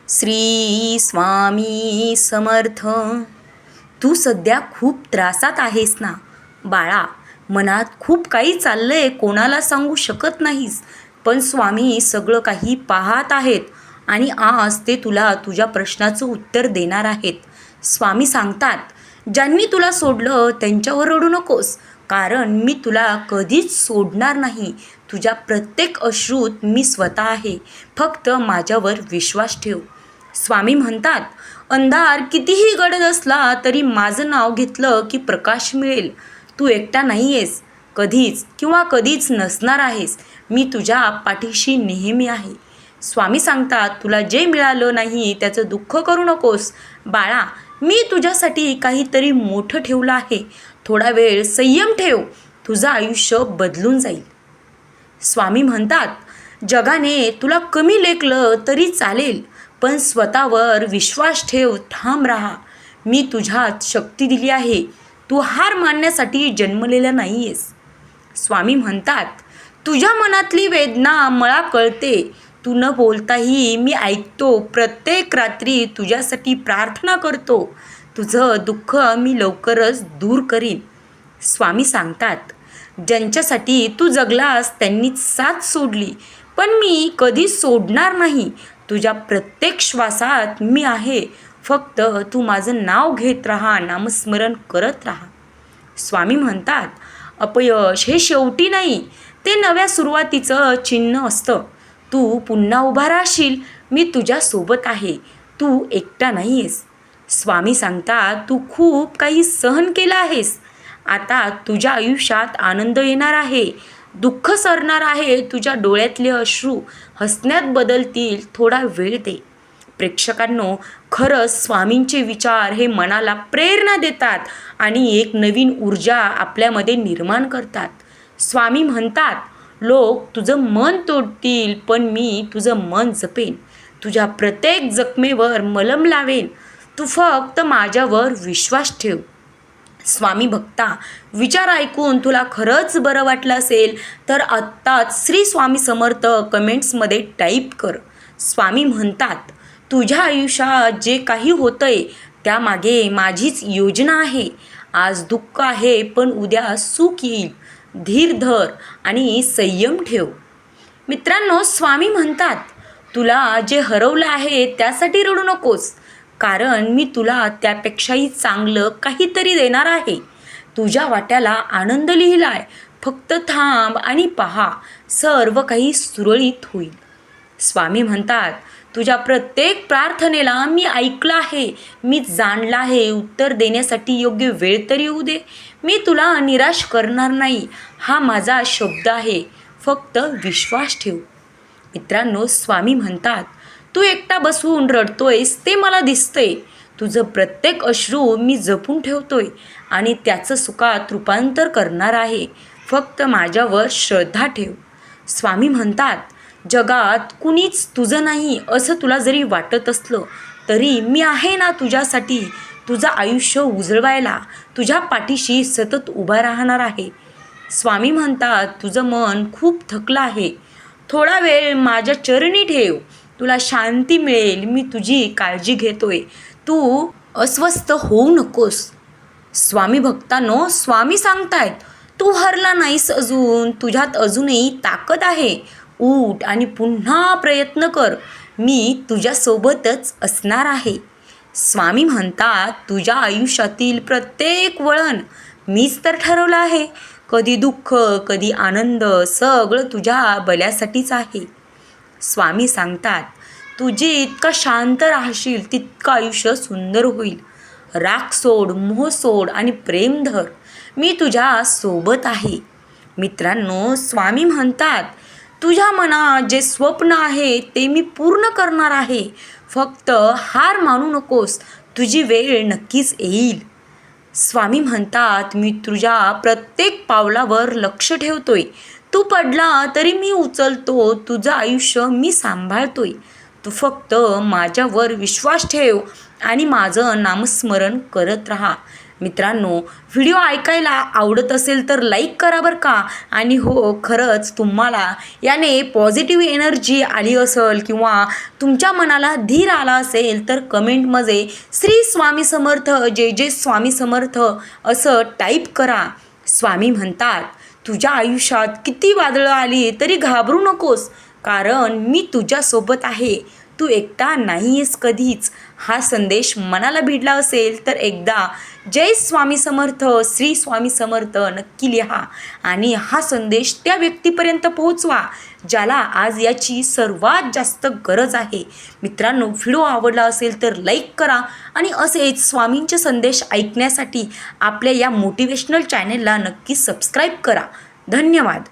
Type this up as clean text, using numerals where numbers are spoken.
श्री स्वामी समर्थ. तू सध्या खूप त्रासात आहेस ना बाळा. मनात खूप काही चाललंय, कोणाला सांगू शकत नाहीस. पण स्वामी सगळं काही पाहत आहेत आणि आज ते तुला तुझ्या प्रश्नाचं उत्तर देणार आहेत. स्वामी सांगतात, ज्यांनी तुला सोडलं त्यांच्यावर रडू नकोस, कारण मी तुला कधीच सोडणार नाही. तुझ्या प्रत्येक अश्रूत मी स्वतः आहे. फक्त माझ्यावर विश्वास ठेव. स्वामी म्हणतात, अंधार कितीही गडद असला तरी माझं नाव घेतलं की प्रकाश मिळेल. तू एकटा नाही आहेस, कधीच किंवा कधीच नसणार आहेस. मी तुझ्या पाठीशी नेहमी आहे. स्वामी सांगतात, तुला जे मिळालं नाही त्याचं दुःख करू नकोस बाळा. मी तुझ्यासाठी काहीतरी मोठं ठेवलं आहे. थोडा वेळ संयम ठेव, तुझं आयुष्य बदलून जाईल. स्वामी म्हणतात, जगाने तुला कमी लेखलं तरी चालेल, पण स्वतःवर विश्वास ठेव, ठाम राहा. मी तुझ्यात शक्ती दिली आहे. तू हार मानण्यासाठी जन्मलेला नाही आहेस. स्वामी म्हणतात, तुझ्या मनातली वेदना मला कळते. तू न बोलताही मी ऐकतो. प्रत्येक रात्री तुझ्यासाठी प्रार्थना करतो. तुझं दुःख मी लवकरच दूर करीन. स्वामी सांगतात, ज्यांच्यासाठी तू जगलास त्यांनीच साथ सोडली, पण मी कधीच सोडणार नाही. तुझ्या प्रत्येक श्वासात मी आहे. फक्त तू माझं नाव घेत राहा, नामस्मरण करत राहा. स्वामी म्हणतात, अपयश हे शेवटी नाही, ते नव्या सुरुवातीचं चिन्ह असतं. तू पुन्हा उभा राहशील. मी तुझ्यासोबत आहे. तू एकटा नाही आहेस. स्वामी सांगतात, तू खूप काही सहन केलं आहेस. आता तुझ्या आयुष्यात आनंद येणार आहे. दुःख सरणार आहे. तुझ्या डोळ्यातले अश्रू हसण्यात बदलतील. थोडा वेळ दे. प्रेक्षकांनो, खरंच स्वामींचे विचार हे मनाला प्रेरणा देतात आणि एक नवीन ऊर्जा आपल्यामध्ये निर्माण करतात. स्वामी म्हणतात, लोक तुझं मन तोडतील, पण मी तुझं मन जपेन. तुझ्या प्रत्येक जखमेवर मलम लावेन. तू फक्त माझ्यावर विश्वास ठेव. स्वामी भक्ता, विचार ऐकून तुला खरंच बरं वाटलं असेल तर आत्ताच श्री स्वामी समर्थ कमेंट्समध्ये टाईप कर. स्वामी म्हणतात, तुझ्या आयुष्यात जे काही होतंय त्यामागे माझीच योजना आहे. आज दुःख आहे, पण उद्या सुख येईल. धीर धर आणि संयम ठेव. मित्रांनो, स्वामी म्हणतात, तुला जे हरवलं आहे त्यासाठी रडू नकोस, कारण मी तुला त्यापेक्षाही चांगलं काहीतरी देणार आहे. तुझ्या वाट्याला आनंद लिहिलाय. फक्त थांब आणि पहा, सर्व काही सुरळीत होईल. स्वामी म्हणतात, तुझ्या प्रत्येक प्रार्थनेला मी ऐकलं आहे. मी जाणलं आहे. उत्तर देण्यासाठी योग्य वेळ तरी येऊ दे. मी तुला निराश करणार नाही. हा माझा शब्द आहे. फक्त विश्वास ठेव. मित्रांनो, स्वामी म्हणतात, तू एकटा बसून रडतोयस ते मला दिसतंय. तुझं प्रत्येक अश्रू मी जपून ठेवतोय आणि त्याचं सुखात रूपांतर करणार आहे. फक्त माझ्यावर श्रद्धा ठेव. स्वामी म्हणतात, जगात कुणीच तुझं नाही असं तुला जरी वाटत असलं तरी मी आहे ना तुझ्यासाठी. तुझं आयुष्य उजळवायला तुझ्या पाठीशी सतत उभा राहणार आहे. स्वामी म्हणतात, तुझं मन खूप थकलं आहे. थोडा वेळ माझ्या चरणी ठेव. तुला शांती मिळेल. मी तुझी काळजी घेतोय. तू अस्वस्थ होऊ नकोस. स्वामी भक्तांनो, स्वामी सांगतायत, तू हरला नाहीस अजून. तुझ्यात अजूनही ताकद आहे. उठ आणि पुन्हा प्रयत्न कर. मी तुझ्यासोबतच असणार आहे. स्वामी म्हणतात, तुझ्या आयुष्यातील प्रत्येक वळण मीच तर ठरवलं आहे. कधी दुःख, कधी आनंद, सगळं तुझ्या भल्यासाठीच आहे. स्वामी सांगतात, तू जितका शांत राहशील तितकं आयुष्य सुंदर होईल. राग सोड, मोह सोड आणि प्रेम धर. मी तुझ्या सोबत आहे. मित्रांनो, स्वामी म्हणतात, तुझ्या मनात जे स्वप्न आहे ते मी पूर्ण करणार आहे. फक्त हार मानू नकोस. तुझी वेळ नक्कीच येईल. स्वामी म्हणतात, मी तुझ्या प्रत्येक पावलावर लक्ष ठेवतोय. तू पडला तरी मी उचलतो. तुझं आयुष्य मी सांभाळतोय. तू फक्त माझ्यावर विश्वास ठेव आणि माझं नामस्मरण करत राहा. मित्रांनो, व्हिडिओ ऐकायला आवडत असेल तर लाईक करा बरं का. आणि हो, खरंच तुम्हाला याने पॉझिटिव्ह एनर्जी आली असेल किंवा तुमच्या मनाला धीर आला असेल तर कमेंटमध्ये श्री स्वामी समर्थ, जय जय स्वामी समर्थ असं टाईप करा. स्वामी म्हणतात, तुझ्या आयुष्यात किती वादळं आली तरी घाबरू नकोस, कारण मी तुझ्यासोबत आहे. तू एकटा नाही आहेस कधीच. हा संदेश मनाला भिडला असेल तर एकदा जय स्वामी समर्थ, श्री स्वामी समर्थ नक्की लिहा आणि हा संदेश त्या व्यक्तीपर्यंत पोहोचवा ज्याला आज याची सर्वात जास्त गरज आहे. मित्रांनो, व्हिडिओ आवडला असेल तर लाईक करा आणि असेच स्वामींचे संदेश ऐकण्यासाठी आपल्या या मोटिवेशनल चॅनेलला नक्की सबस्क्राईब करा. धन्यवाद.